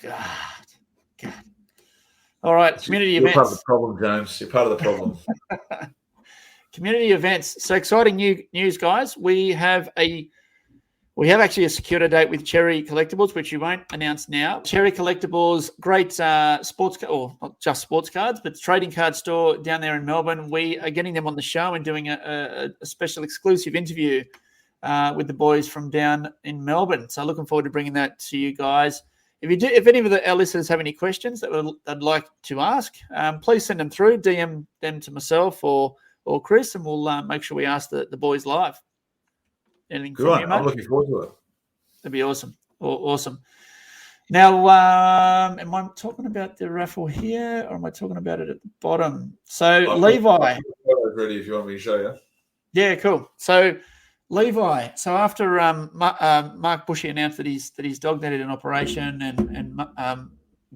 God. All right, community events. You're part of the problem, James. You're part of the problem. Community events. So exciting news, guys. We have actually secured a date with Cherry Collectibles, which you won't announce now. Cherry Collectibles, great sports, or not just sports cards, but trading card store down there in Melbourne. We are getting them on the show and doing a special exclusive interview with the boys from down in Melbourne. So looking forward to bringing that to you guys. If any of our listeners have any questions that they'd like to ask, please send them through, DM them to myself or Chris, and we'll make sure we ask the boys live. Anything Good one. I'm looking forward to it. That'd be awesome. Awesome. Now, am I talking about the raffle here, or am I talking about it at the bottom? So Levi. Ready if you want me to show you. Yeah, cool. So Levi. So after Mark Bushy announced that his dog needed an operation, and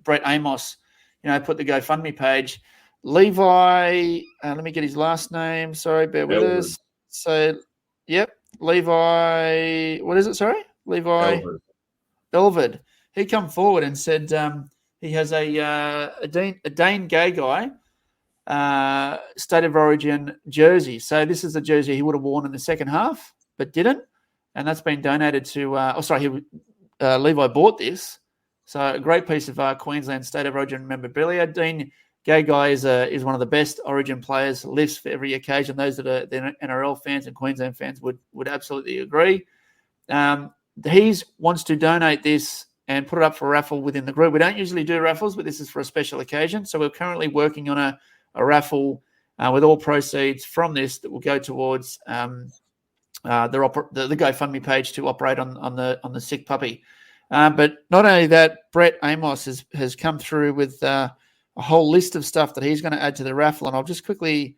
Brett Amos, put the GoFundMe page. Levi. Let me get his last name. Sorry, bear with us. So, yep. Levi, what is it? Sorry, Levi Elvid. He come forward and said he has a Dane Gay guy state of origin jersey. So this is a jersey he would have worn in the second half, but didn't, and that's been donated to. Levi bought this, so a great piece of Queensland state of origin memorabilia. Dean Gay guy is one of the best Origin players, lives for every occasion. Those that are the NRL fans and Queensland fans would absolutely agree. He wants to donate this and put it up for a raffle within the group. We don't usually do raffles, but this is for a special occasion. So we're currently working on a raffle with all proceeds from this that will go towards the GoFundMe page to operate on the sick puppy. But not only that, Brett Amos has come through with a whole list of stuff that he's going to add to the raffle, and I'll just quickly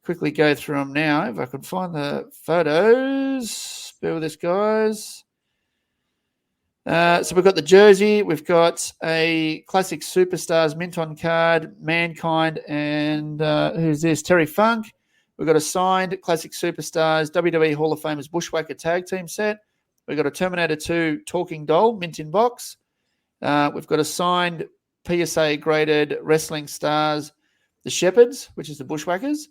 go through them now. If I could find the photos, bear with us, guys. So we've got the jersey, we've got a classic superstars mint on card, Mankind, and who's this? Terry Funk. We've got a signed classic superstars WWE Hall of Famers Bushwhacker tag team set. We've got a Terminator 2 talking doll, mint in box. We've got a signed PSA graded wrestling stars, the Shepherds, which is the Bushwhackers.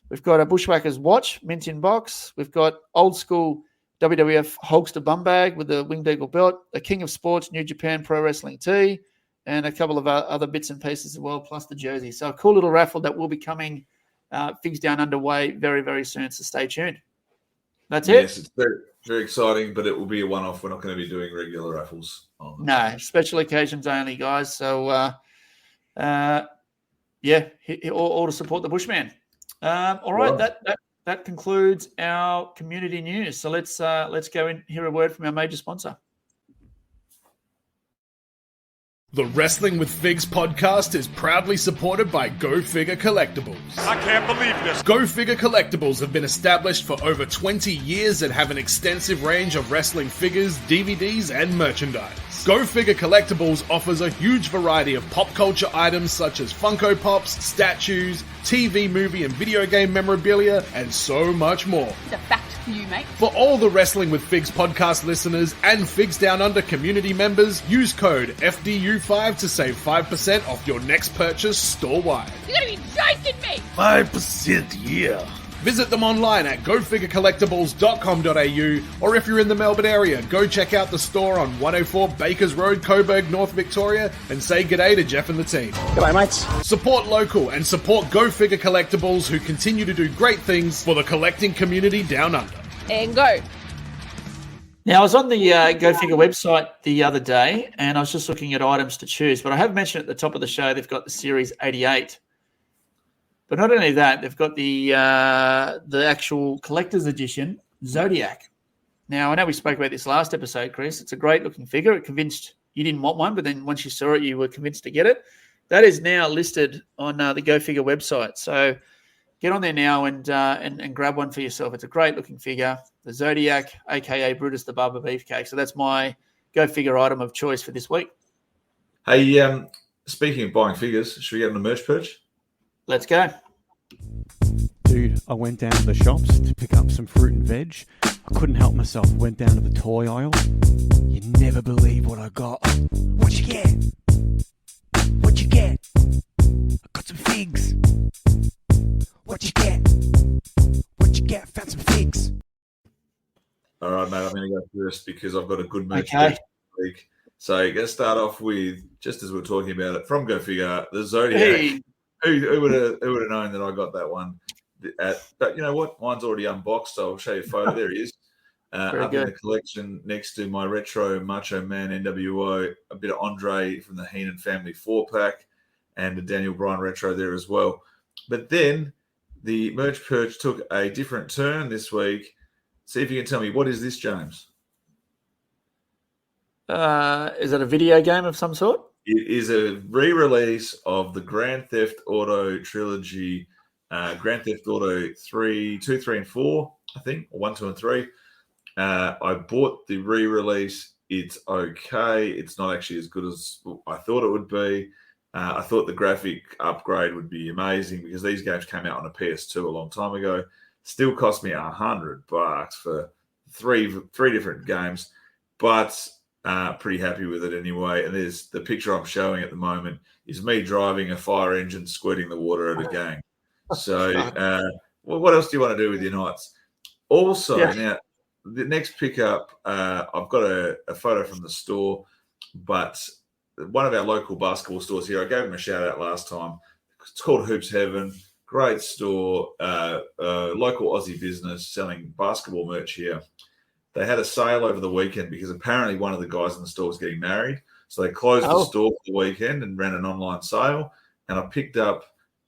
We've got a Bushwhackers watch, mint in box. We've got old school WWF Hulkster bum bag with the Winged Eagle belt, a King of Sports New Japan Pro Wrestling tee, and a couple of other bits and pieces as well, plus the jersey. So a cool little raffle that will be coming, Figs Down underway very, very soon. So stay tuned. That's it. Yes, it's very, very exciting, but it will be a one-off. We're not going to be doing regular raffles. No, special occasions only, guys. So, all to support the Bushman. All right, that concludes our community news. So let's go and hear a word from our major sponsor. The Wrestling with Figs podcast is proudly supported by Go Figure Collectibles. I can't believe this. Go Figure Collectibles have been established for over 20 years and have an extensive range of wrestling figures, DVDs, and merchandise. Go Figure Collectibles offers a huge variety of pop culture items such as Funko Pops, statues, TV, movie, and video game memorabilia, and so much more. It's a fact for you, mate. For all the Wrestling with Figs podcast listeners and Figs Down Under community members, use code FDU5 to save 5% off your next purchase store-wide. You're gonna be joking me! 5%, yeah. Visit them online at gofigurecollectibles.com.au, or if you're in the Melbourne area, go check out the store on 104 Bakers Road, Coburg, North Victoria, and say g'day to Jeff and the team. G'day, mates. Support local and support Go Figure Collectibles, who continue to do great things for the collecting community down under. And go. Now, I was on the Go Figure website the other day, and I was just looking at items to choose, but I have mentioned at the top of the show they've got the Series 88. But not only that, they've got the actual collector's edition Zodiac. Now, I know we spoke about this last episode, Chris. It's a great-looking figure. It convinced you didn't want one, but then once you saw it, you were convinced to get it. That is now listed on the Go Figure website. So get on there now and grab one for yourself. It's a great-looking figure, the Zodiac, a.k.a. Brutus the Barber Beefcake. So that's my Go Figure item of choice for this week. Hey, speaking of buying figures, should we get on the merch purge? Let's go. Dude, I went down to the shops to pick up some fruit and veg. I couldn't help myself. Went down to the toy aisle. You'd never believe what I got. What'd you get? me to go first because I've got a good merch Okay. this week. So let's start off with, just as we're talking about it, from Go Figure, the Zodiac. Hey. Who would have known that I got that one? But you know what? Mine's already unboxed. So I'll show you a photo. There he is. Up in the collection next to my retro Macho Man NWO, a bit of Andre from the Heenan family 4-pack, and a Daniel Bryan retro there as well. But then the merch perch took a different turn this week. See if you can tell me, what is this, James? Is it a video game of some sort? It is a re-release of the Grand Theft Auto trilogy, Grand Theft Auto 2, 3, and 4, I think, or 1, 2, and 3. I bought the re-release. It's okay. It's not actually as good as I thought it would be. I thought the graphic upgrade would be amazing because these games came out on a PS2 a long time ago. Still cost me $100 for three different games, but pretty happy with it anyway. And there's the picture I'm showing at the moment is me driving a fire engine, squirting the water at a gang. So, well, what else do you want to do with your nights? Also, now the next pickup, I've got a photo from the store, but one of our local basketball stores here, I gave them a shout out last time. It's called Hoops Heaven. Great store, local Aussie business selling basketball merch here. They had a sale over the weekend because apparently one of the guys in the store was getting married. So they closed the store for the weekend and ran an online sale. And I picked up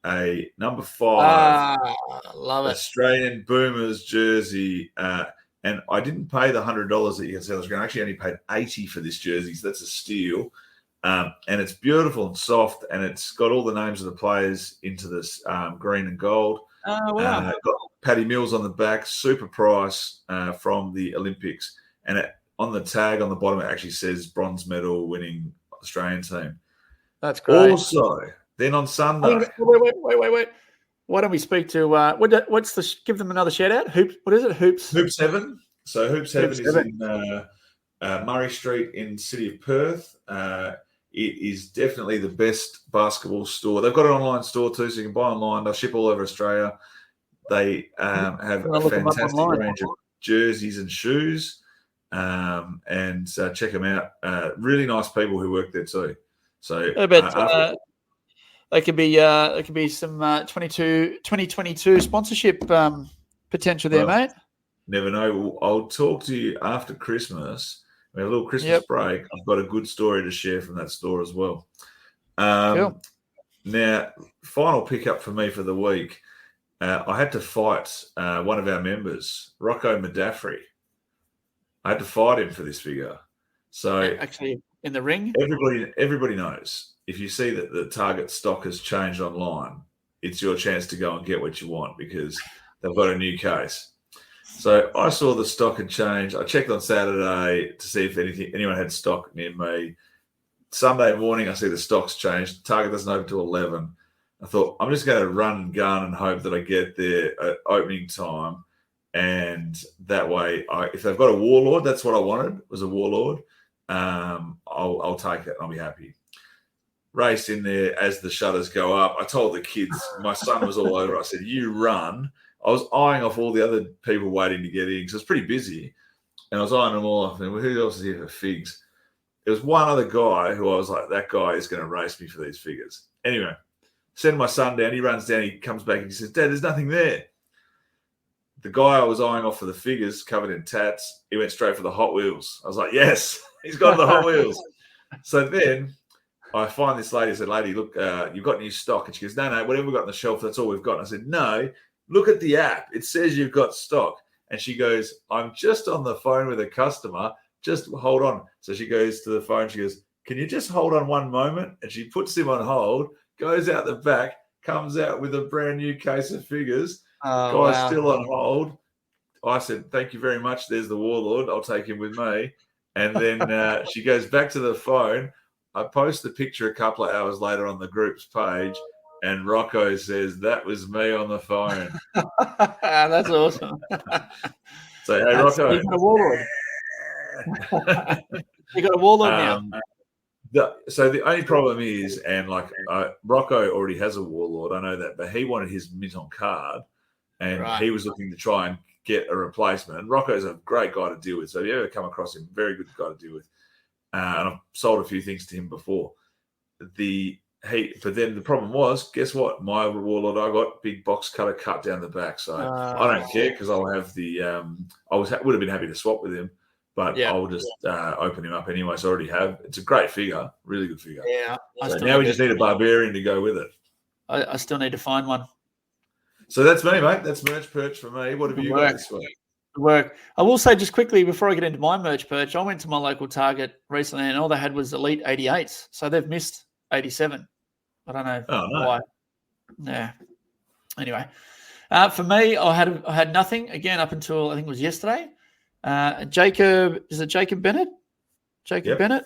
a number 5 love it. Australian Boomers jersey. And I didn't pay the $100 that you can see on the screen. I actually only paid $80 for this jersey. So that's a steal. And it's beautiful and soft. And it's got all the names of the players into this green and gold. Oh, wow. Got Paddy Mills on the back, super price from the Olympics. And on the tag on the bottom, it actually says bronze medal winning Australian team. That's great. Also, then on Sunday. Wait. Why don't we speak to give them another shout out? What is it? Hoops Heaven. So Hoops Heaven is in Murray Street in the city of Perth. It is definitely the best basketball store. They've got an online store too, so you can buy online. They'll ship all over Australia. They have a fantastic range of jerseys and shoes, and check them out. Really nice people who work there too. So there could be some 2022 sponsorship potential there, mate. Never know. I'll talk to you after Christmas. We have a little Christmas break. I've got a good story to share from that store as well. Cool. Now, final pickup for me for the week. I had to fight one of our members, Rocco Madaffrey. I had to fight him for this figure. So actually, in the ring, everybody knows if you see that the Target stock has changed online, it's your chance to go and get what you want because they've got a new case. So I saw the stock had changed. I checked on Saturday to see if anyone had stock near me. Sunday morning, I see the stock's changed. Target doesn't open till 11. I thought, I'm just going to run and gun and hope that I get there at opening time. And that way, if they've got a Warlord, that's what I wanted, was a Warlord. I'll take it and I'll be happy. Race in there as the shutters go up. I told the kids, my son was all over. I said, you run. I was eyeing off all the other people waiting to get in because it was pretty busy. And I was eyeing them all off. And who else is here for figs? There was one other guy who I was like, that guy is going to race me for these figures. Anyway, send my son down. He runs down. He comes back and he says, Dad, there's nothing there. The guy I was eyeing off for the figures covered in tats, he went straight for the Hot Wheels. I was like, yes, he's got the Hot Wheels. So then I find this lady. I said, lady, look, you've got new stock. And she goes, no, whatever we've got on the shelf, that's all we've got. And I said, no, look at the app. It says you've got stock. And she goes, I'm just on the phone with a customer. Just hold on. So she goes to the phone. She goes, can you just hold on one moment? And she puts him on hold, goes out the back, comes out with a brand new case of figures. Guy's still on hold. I said, thank you very much. There's the Warlord. I'll take him with me. And then she goes back to the phone. I post the picture a couple of hours later on the group's page, and Rocco says, that was me on the phone. That's awesome. So, hey, Rocco. You got a Warlord. You got a Warlord now. So the only problem is, and Rocco already has a Warlord, I know that, but he wanted his mint on card, and he was looking to try and get a replacement. And Rocco's a great guy to deal with. So if you ever come across him, very good guy to deal with. And I've sold a few things to him before. But then the problem was, guess what? My Warlord, I got big box cutter cut down the back. So I don't care because I'll have the would have been happy to swap with him, but I'll just open him up anyway. So I already have. It's a great figure, really good figure. Yeah. So now we just need a barbarian to go with it. I still need to find one. So that's me, mate. That's merch perch for me. What have you got this week? Work. I will say just quickly before I get into my merch perch, I went to my local Target recently and all they had was Elite 88s. So they've missed 87. I don't know why. Yeah. Anyway, for me, I had nothing again up until I think it was yesterday. Jacob Bennett? Bennett.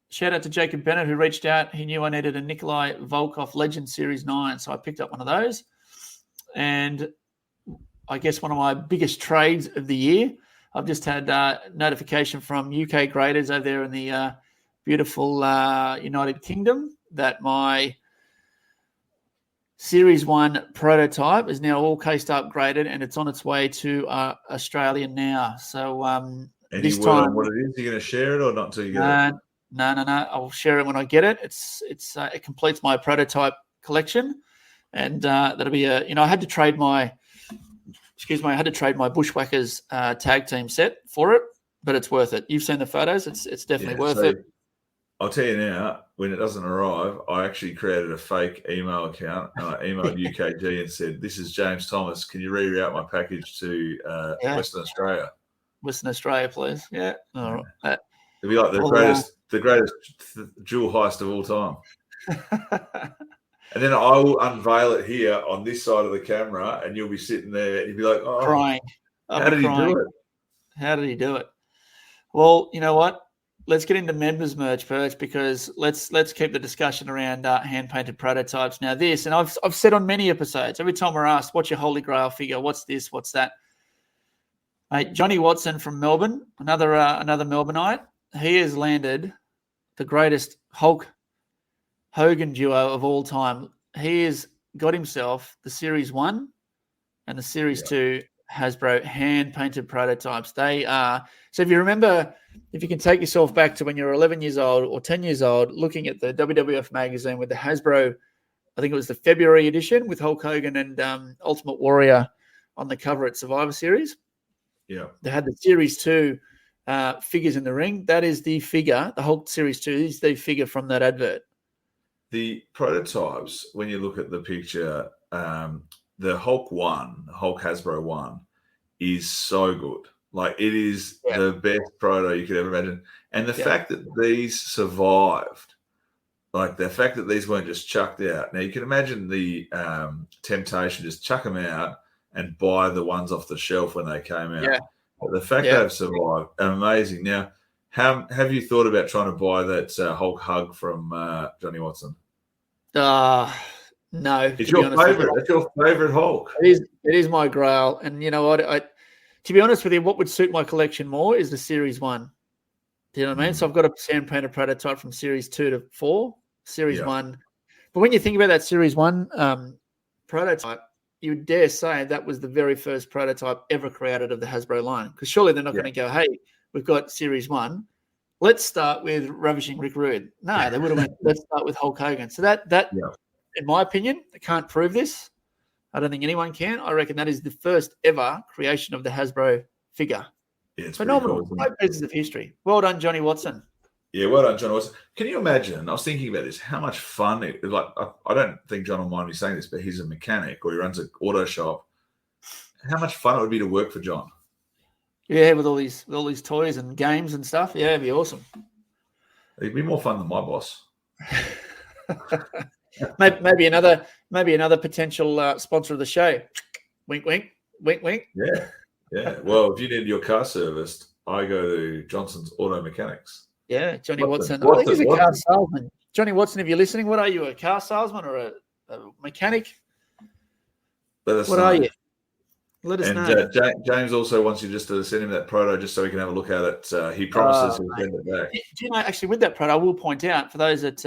Shout out to Jacob Bennett who reached out. He knew I needed a Nikolai Volkov Legend Series 9, so I picked up one of those. And I guess one of my biggest trades of the year. I've just had notification from UK graders over there in the beautiful United Kingdom that my Series 1 prototype is now all cased up, graded, and it's on its way to Australia now. So this time, what it is, are you going to share it or not until you get it? No. I'll share it when I get it. It completes my prototype collection, and that'll be I had to trade my Bushwhackers tag team set for it, but it's worth it. You've seen the photos; it's definitely worth it. I'll tell you now, when it doesn't arrive, I actually created a fake email account and I emailed UKG and said, "This is James Thomas. Can you reroute my package to Western Australia?" Western Australia, please. Yeah. All right. It'd be like the greatest jewel heist of all time. And then I will unveil it here on this side of the camera, and you'll be sitting there and you'll be like, "Oh, crying. How did he do it? How did he do it?" Well, you know what? Let's get into members merch first because let's keep the discussion around hand painted prototypes. Now, this, and I've said on many episodes, every time we're asked, "What's your holy grail figure? What's this? What's that?" Mate, Johnny Watson from Melbourne, another Melbourneite. He has landed the greatest Hulk Hogan duo of all time. He has got himself the Series 1 and the Series 2 Hasbro hand-painted prototypes. They are... So if you can take yourself back to when you were 11 years old or 10 years old, looking at the WWF magazine with the Hasbro, I think it was the February edition with Hulk Hogan and Ultimate Warrior on the cover at Survivor Series. Yeah. They had the Series 2 figures in the ring. That is the figure. The Hulk Series 2 is the figure from that advert. The prototypes, when you look at the picture, the Hulk Hasbro 1 is so good. Like, it is the best proto you could ever imagine. And the fact that these survived, like the fact that these weren't just chucked out. Now, you can imagine the temptation, just chuck them out and buy the ones off the shelf when they came out. Yeah. But the fact they've survived, amazing. Now, have you thought about trying to buy that Hulk hug from Johnny Watson? No. It's your favorite. It's your favorite Hulk. It is my grail. And you know what? To be honest with you, what would suit my collection more is the Series 1. Do you know what I mean? So I've got a sand painted prototype from Series 2 to 4, Series 1. But when you think about that Series 1 prototype, you would dare say that was the very first prototype ever created of the Hasbro line. Because surely they're not going to go, "Hey, we've got Series 1. Let's start with Ravishing Rick Rude." No, they would have went, "Let's start with Hulk Hogan." So that in my opinion, I can't prove this. I don't think anyone can. I reckon that is the first ever creation of the Hasbro figure. Yeah, it's phenomenal. Cool, great pieces of history. Well done, Johnny Watson. Yeah, well done, John Watson. Can you imagine? I was thinking about this. How much fun it like. I don't think John will mind me saying this, but he's a mechanic or he runs an auto shop. How much fun it would be to work for John? Yeah, with all these toys and games and stuff. Yeah, it'd be awesome. It'd be more fun than my boss. Maybe another potential sponsor of the show. Wink, wink, wink, wink. Yeah. Well, if you need your car serviced, I go to Johnson's Auto Mechanics. Yeah, Johnny Watson. I think he's a car salesman. Johnny Watson, if you're listening, what are you? A car salesman or a mechanic? What are you? Let us know. James also wants you just to send him that proto just so he can have a look at it. He promises he'll send it back. Do you know, actually, with that proto, I will point out for those that